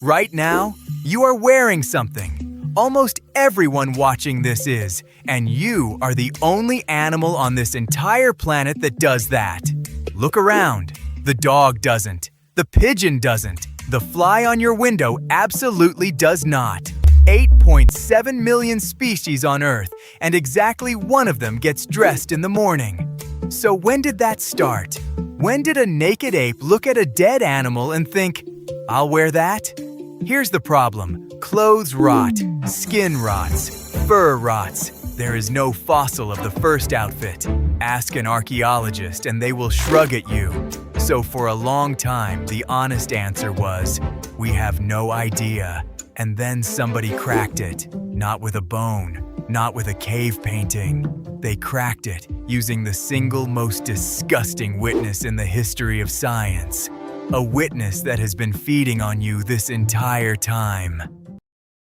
Right now, you are wearing something. Almost everyone watching this is, and you are the only animal on this entire planet that does that. Look around. The dog doesn't. The pigeon doesn't. The fly on your window absolutely does not. 8.7 million species on Earth, and exactly one of them gets dressed in the morning. So when did that start? When did a naked ape look at a dead animal and think, "I'll wear that"? Here's the problem. Clothes rot, skin rots, fur rots. There is no fossil of the first outfit. Ask an archaeologist and they will shrug at you. So for a long time, the honest answer was, we have no idea. And then somebody cracked it. Not with a bone, not with a cave painting. They cracked it using the single most disgusting witness in the history of science. A witness that has been feeding on you this entire time.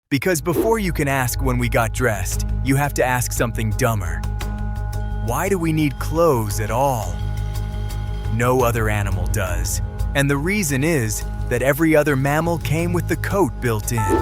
Because before you can ask when we got dressed, you have to ask something dumber. Why do we need clothes at all? No other animal does. And the reason is that every other mammal came with the coat built in.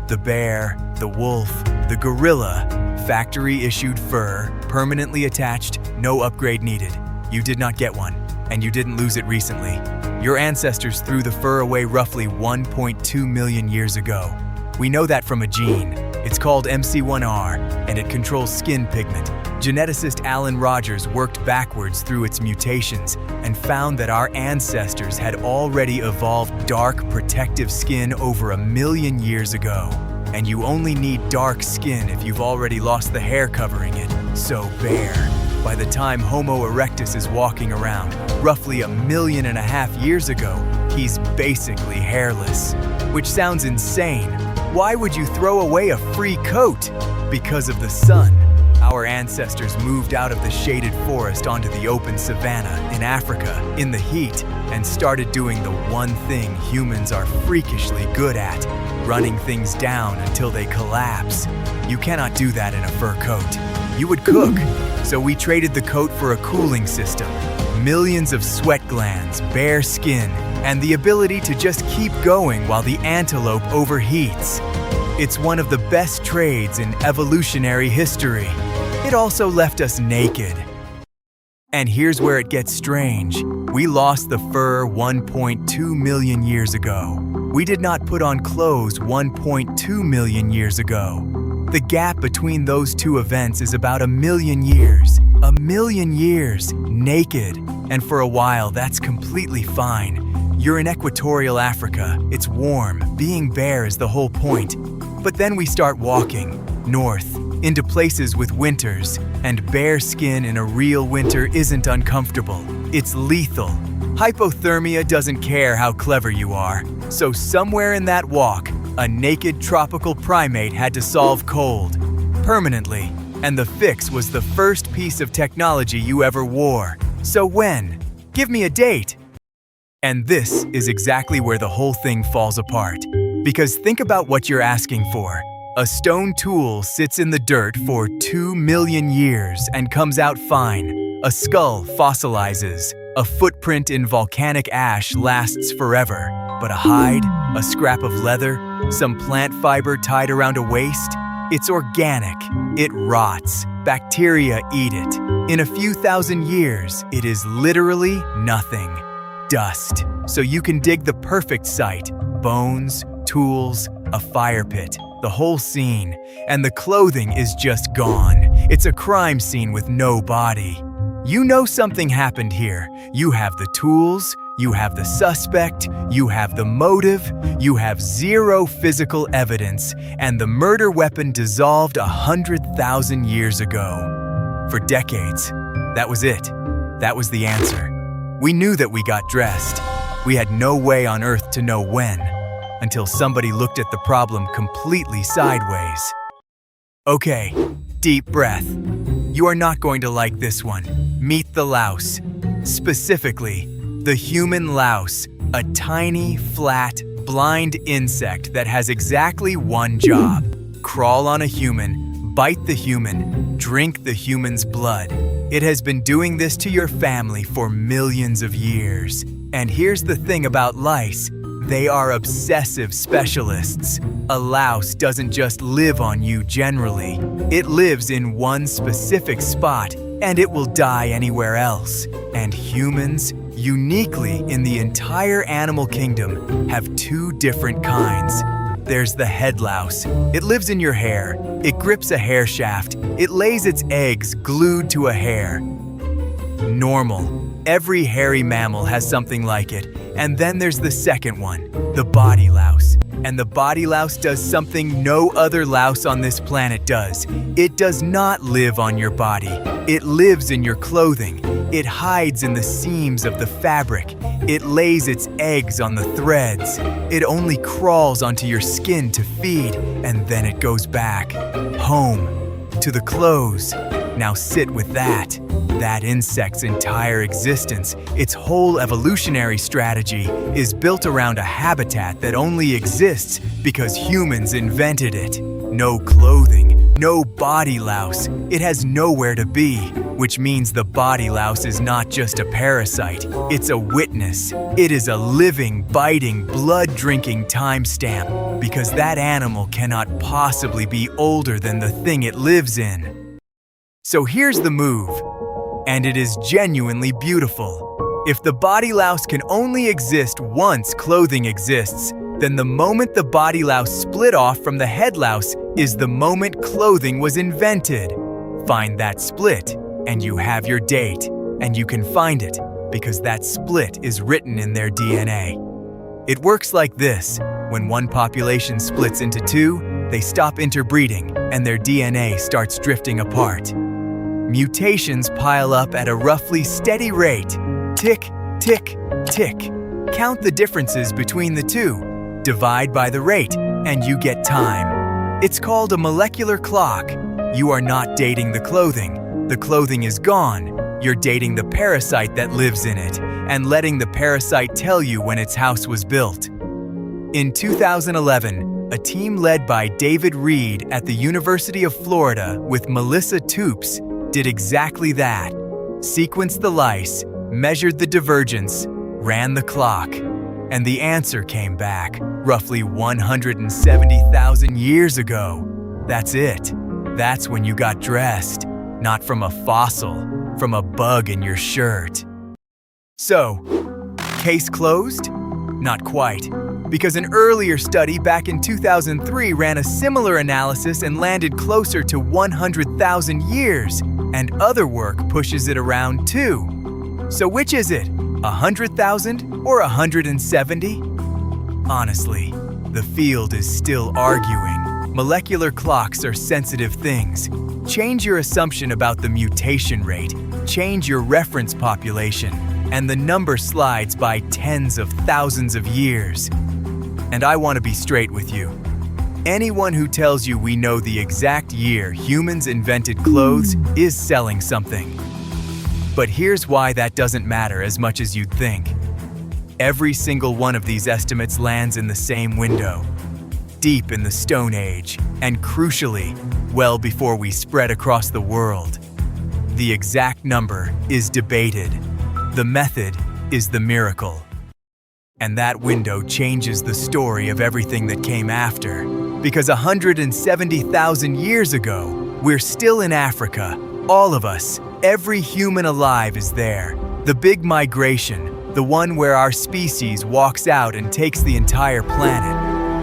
The bear, the wolf, the gorilla, factory-issued fur, permanently attached, no upgrade needed. You did not get one, and you didn't lose it recently. Your ancestors threw the fur away roughly 1.2 million years ago. We know that from a gene. It's called MC1R, and it controls skin pigment. Geneticist Alan Rogers worked backwards through its mutations and found that our ancestors had already evolved dark, protective skin over 1 million years ago. And you only need dark skin if you've already lost the hair covering it. So bear. By the time Homo erectus is walking around, roughly 1.5 million years ago, he's basically hairless. Which sounds insane. Why would you throw away a free coat? Because of the sun. Our ancestors moved out of the shaded forest onto the open savanna in Africa in the heat and started doing the one thing humans are freakishly good at, running things down until they collapse. You cannot do that in a fur coat. You would cook, so we traded the coat for a cooling system, millions of sweat glands, bare skin, and the ability to just keep going while the antelope overheats. It's one of the best trades in evolutionary history. It also left us naked. And here's where it gets strange. We lost the fur 1.2 million years ago. We did not put on clothes 1.2 million years ago. The gap between those two events is about 1 million years. 1 million years, naked. And for a while, that's completely fine. You're in equatorial Africa. It's warm. Being bare is the whole point. But then we start walking north, into places with winters, and bare skin in a real winter isn't uncomfortable. It's lethal. Hypothermia doesn't care how clever you are. So somewhere in that walk, a naked tropical primate had to solve cold. Permanently. And the fix was the first piece of technology you ever wore. So when? Give me a date. And this is exactly where the whole thing falls apart. Because think about what you're asking for. A stone tool sits in the dirt for 2 million years and comes out fine. A skull fossilizes. A footprint in volcanic ash lasts forever. But a hide, a scrap of leather, some plant fiber tied around a waist? It's organic. It rots. Bacteria eat it. In a few thousand years, it is literally nothing. Dust. So you can dig the perfect site. Bones, tools, a fire pit, the whole scene, and the clothing is just gone. It's a crime scene with no body. You know something happened here. You have the tools, you have the suspect, you have the motive, you have zero physical evidence, and the murder weapon dissolved 100,000 years ago. For decades. That was it. That was the answer. We knew that we got dressed. We had no way on Earth to know when. Until somebody looked at the problem completely sideways. Okay, deep breath. You are not going to like this one. Meet the louse. Specifically, the human louse, a tiny, flat, blind insect that has exactly one job. Crawl on a human, bite the human, drink the human's blood. It has been doing this to your family for millions of years. And here's the thing about lice. They are obsessive specialists. A louse doesn't just live on you generally. It lives in one specific spot, and it will die anywhere else. And humans, uniquely in the entire animal kingdom, have two different kinds. There's the head louse. It lives in your hair. It grips a hair shaft. It lays its eggs glued to a hair. Normal. Every hairy mammal has something like it. And then there's the second one, the body louse. And the body louse does something no other louse on this planet does. It does not live on your body. It lives in your clothing. It hides in the seams of the fabric. It lays its eggs on the threads. It only crawls onto your skin to feed, and then it goes back, home, to the clothes. Now sit with that. That insect's entire existence, its whole evolutionary strategy, is built around a habitat that only exists because humans invented it. No clothing, no body louse. It has nowhere to be, which means the body louse is not just a parasite. It's a witness. It is a living, biting, blood-drinking timestamp because that animal cannot possibly be older than the thing it lives in. So here's the move. And it is genuinely beautiful. If the body louse can only exist once clothing exists, then the moment the body louse split off from the head louse is the moment clothing was invented. Find that split, and you have your date, and you can find it because that split is written in their DNA. It works like this. When one population splits into two, they stop interbreeding, and their DNA starts drifting apart. Mutations pile up at a roughly steady rate. Tick, tick, tick. Count the differences between the two. Divide by the rate, and you get time. It's called a molecular clock. You are not dating the clothing. The clothing is gone. You're dating the parasite that lives in it, and letting the parasite tell you when its house was built. In 2011, a team led by David Reed at the University of Florida with Melissa Toops did exactly that. Sequenced the lice, measured the divergence, ran the clock, and the answer came back roughly 170,000 years ago. That's it. That's when you got dressed, not from a fossil, from a bug in your shirt. So, case closed? Not quite. Because an earlier study back in 2003 ran a similar analysis and landed closer to 100,000 years, and other work pushes it around too. So which is it, 100,000 or 170? Honestly, the field is still arguing. Molecular clocks are sensitive things. Change your assumption about the mutation rate, change your reference population, and the number slides by tens of thousands of years. And I want to be straight with you. Anyone who tells you we know the exact year humans invented clothes is selling something. But here's why that doesn't matter as much as you'd think. Every single one of these estimates lands in the same window, deep in the Stone Age, and crucially, well before we spread across the world. The exact number is debated. The method is the miracle. And that window changes the story of everything that came after. Because 170,000 years ago, we're still in Africa. All of us, every human alive is there. The big migration, the one where our species walks out and takes the entire planet,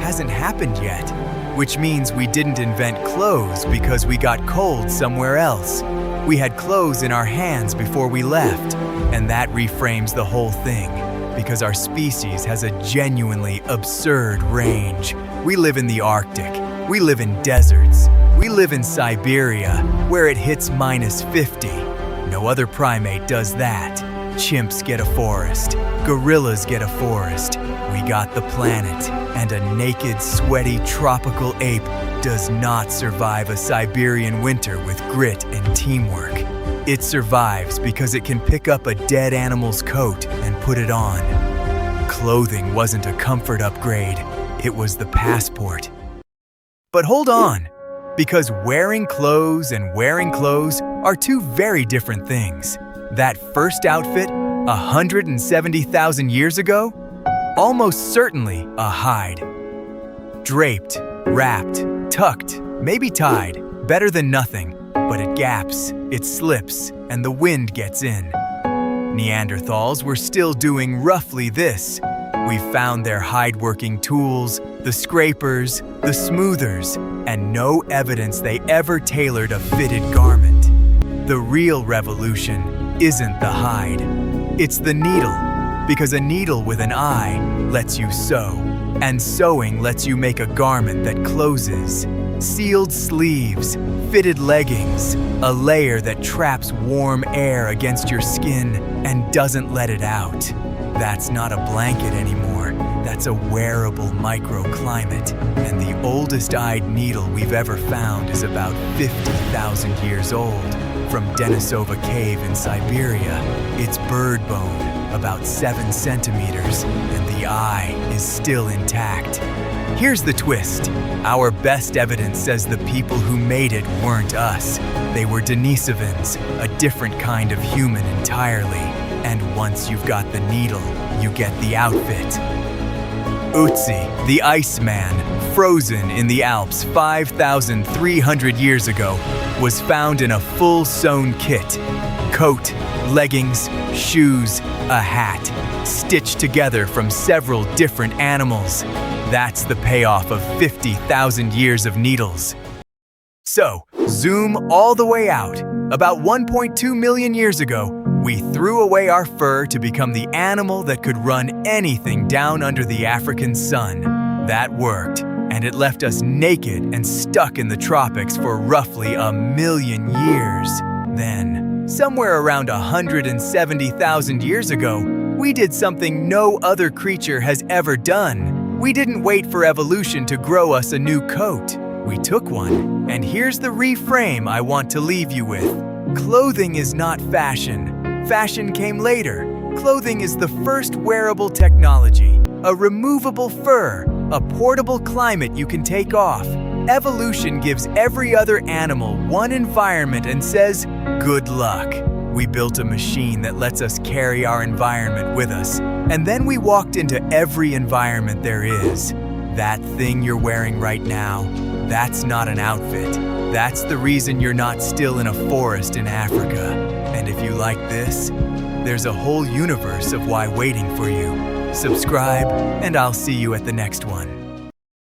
hasn't happened yet. Which means we didn't invent clothes because we got cold somewhere else. We had clothes in our hands before we left. And that reframes the whole thing. Because our species has a genuinely absurd range. We live in the Arctic. We live in deserts. We live in Siberia, where it hits -50. No other primate does that. Chimps get a forest. Gorillas get a forest. We got the planet. And a naked, sweaty, tropical ape does not survive a Siberian winter with grit and teamwork. It survives because it can pick up a dead animal's coat and put it on. Clothing wasn't a comfort upgrade, it was the passport. But hold on, because wearing clothes and wearing clothes are two very different things. That first outfit, 170,000 years ago? Almost certainly a hide. Draped, wrapped, tucked, maybe tied, better than nothing, but it gaps, it slips, and the wind gets in. Neanderthals were still doing roughly this. We found their hide-working tools, the scrapers, the smoothers, and no evidence they ever tailored a fitted garment. The real revolution isn't the hide, it's the needle, because a needle with an eye lets you sew, and sewing lets you make a garment that closes. Sealed sleeves, fitted leggings, a layer that traps warm air against your skin and doesn't let it out. That's not a blanket anymore, that's a wearable microclimate, and the oldest-eyed needle we've ever found is about 50,000 years old. From Denisova Cave in Siberia, it's bird bone, about 7 centimeters, and the eye is still intact. Here's the twist. Our best evidence says the people who made it weren't us. They were Denisovans, a different kind of human entirely. And once you've got the needle, you get the outfit. Ötzi, the Iceman, frozen in the Alps 5,300 years ago, was found in a full sewn kit. Coat, leggings, shoes, a hat, stitched together from several different animals. That's the payoff of 50,000 years of needles. So, zoom all the way out. About 1.2 million years ago, we threw away our fur to become the animal that could run anything down under the African sun. That worked, and it left us naked and stuck in the tropics for roughly 1 million years. Then, somewhere around 170,000 years ago, we did something no other creature has ever done. We didn't wait for evolution to grow us a new coat. We took one, and here's the reframe I want to leave you with. Clothing is not fashion. Fashion came later. Clothing is the first wearable technology. A removable fur, a portable climate you can take off. Evolution gives every other animal one environment and says, good luck. We built a machine that lets us carry our environment with us, and then we walked into every environment there is. That thing you're wearing right now, that's not an outfit. That's the reason you're not still in a forest in Africa. And if you like this, there's a whole universe of why waiting for you. Subscribe, and I'll see you at the next one.